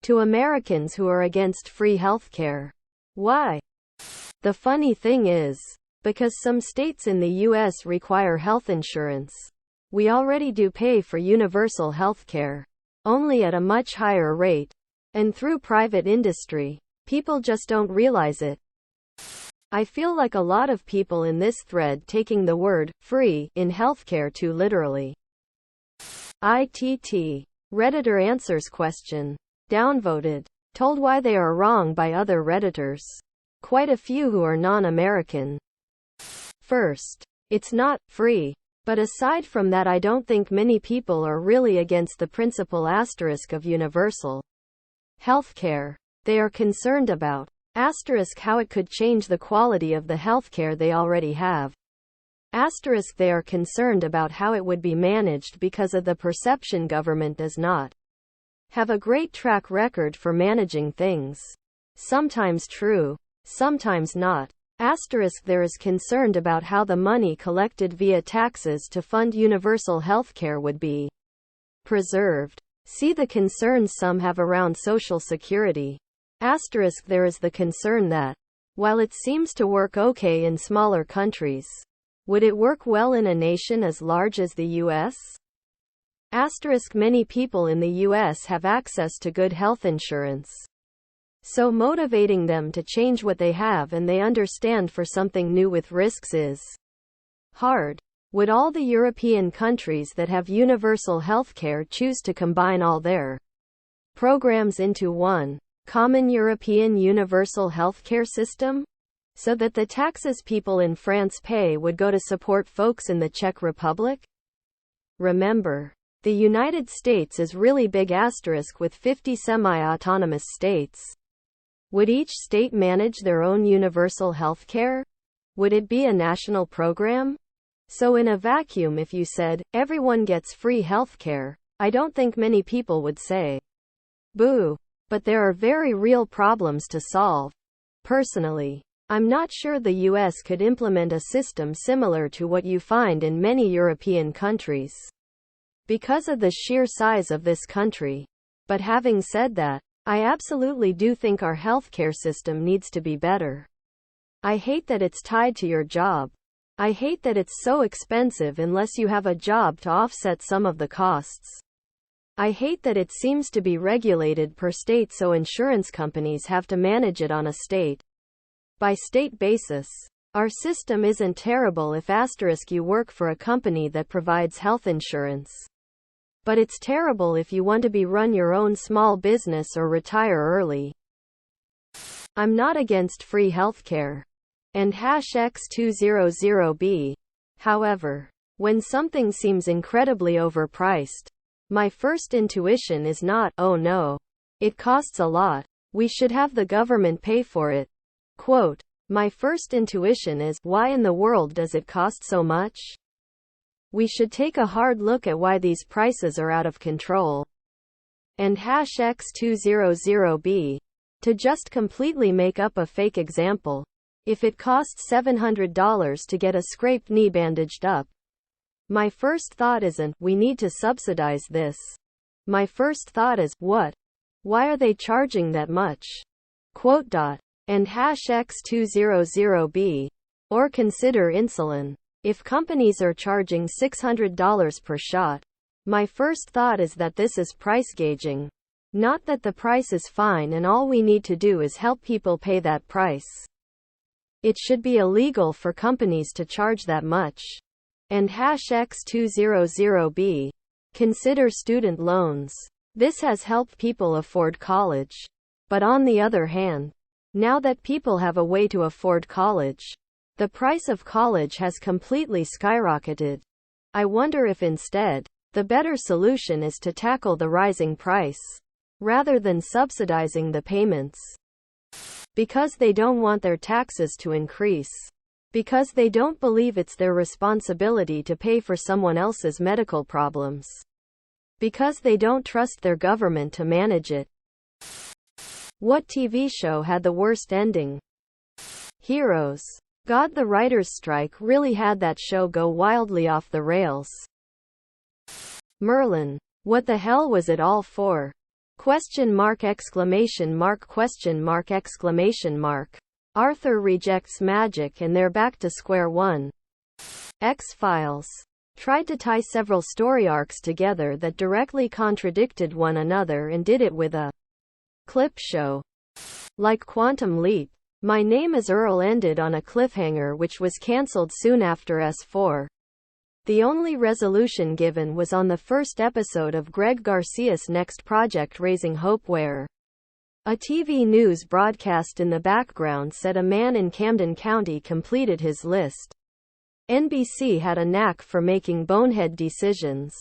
to Americans who are against free healthcare. Why? The funny thing is, because some states in the US require health insurance. We already do pay for universal healthcare, only at a much higher rate, and through private industry. People just don't realize it. I feel like a lot of people in this thread taking the word free in healthcare too literally. ITT. Redditor answers question. Downvoted. Told why they are wrong by other Redditors. Quite a few who are non-American. First, it's not free. But aside from that, I don't think many people are really against the principal asterisk of universal healthcare. They are concerned about asterisk how it could change the quality of the healthcare they already have. Asterisk they are concerned about how it would be managed because of the perception government does not have a great track record for managing things. Sometimes true, sometimes not. Asterisk there is concerned about how the money collected via taxes to fund universal healthcare would be preserved. See the concerns some have around Social Security. Asterisk there is the concern that, while it seems to work okay in smaller countries, would it work well in a nation as large as the US? Asterisk many people in the US have access to good health insurance. So motivating them to change what they have and they understand for something new with risks is hard. Would all the European countries that have universal healthcare choose to combine all their programs into one common European universal healthcare system? So that the taxes people in France pay would go to support folks in the Czech Republic? Remember, the United States is really big asterisk with 50 semi-autonomous states. Would each state manage their own universal healthcare? Would it be a national program? So in a vacuum, if you said, everyone gets free healthcare, I don't think many people would say, boo. But there are very real problems to solve. Personally, I'm not sure the US could implement a system similar to what you find in many European countries, because of the sheer size of this country. But having said that, I absolutely do think our healthcare system needs to be better. I hate that it's tied to your job. I hate that it's so expensive unless you have a job to offset some of the costs. I hate that it seems to be regulated per state, so insurance companies have to manage it on a state by state basis. Our system isn't terrible if asterisk you work for a company that provides health insurance. But it's terrible if you want to run your own small business or retire early. I'm not against free healthcare. And #X200B. However, when something seems incredibly overpriced, my first intuition is not, oh no, it costs a lot, we should have the government pay for it. Quote, my first intuition is, why in the world does it cost so much? We should take a hard look at why these prices are out of control. And #X200B. To just completely make up a fake example, if it costs $700 to get a scraped knee bandaged up, my first thought isn't, we need to subsidize this. My first thought is, what? Why are they charging that much? Quote. And #X200B. Or consider insulin. If companies are charging $600 per shot, my first thought is that this is price gauging. Not that the price is fine and all we need to do is help people pay that price. It should be illegal for companies to charge that much. And #X200B. Consider student loans. This has helped people afford college. But on the other hand, now that people have a way to afford college, the price of college has completely skyrocketed. I wonder if instead, the better solution is to tackle the rising price, rather than subsidizing the payments. Because they don't want their taxes to increase. Because they don't believe it's their responsibility to pay for someone else's medical problems. Because they don't trust their government to manage it. What TV show had the worst ending? Heroes. God, the writers' strike really had that show go wildly off the rails. Merlin. What the hell was it all for? Question mark exclamation mark question mark exclamation mark. Arthur rejects magic and they're back to square one. X-Files tried to tie several story arcs together that directly contradicted one another and did it with a clip show. Like Quantum Leap, My Name is Earl ended on a cliffhanger which was cancelled soon after S4. The only resolution given was on the first episode of Greg Garcia's next project Raising Hope, where a TV news broadcast in the background said a man in Camden County completed his list. NBC had a knack for making bonehead decisions.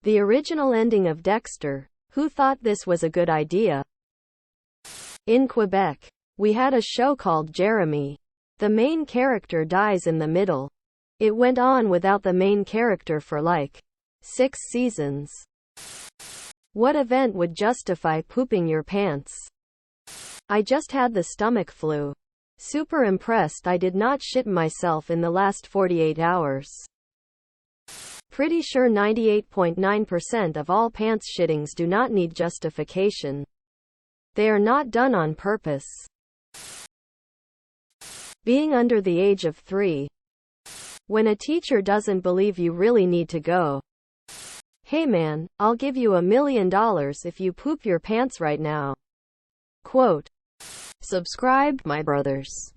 The original ending of Dexter, who thought this was a good idea? In Quebec, we had a show called Jeremy. The main character dies in the middle. It went on without the main character for like 6 seasons. What event would justify pooping your pants? I just had the stomach flu. Super impressed I did not shit myself in the last 48 hours. Pretty sure 98.9% of all pants shittings do not need justification. They are not done on purpose. Being under the age of 3. When a teacher doesn't believe you really need to go. Hey man, I'll give you $1 million if you poop your pants right now. Quote. Subscribe, my brothers.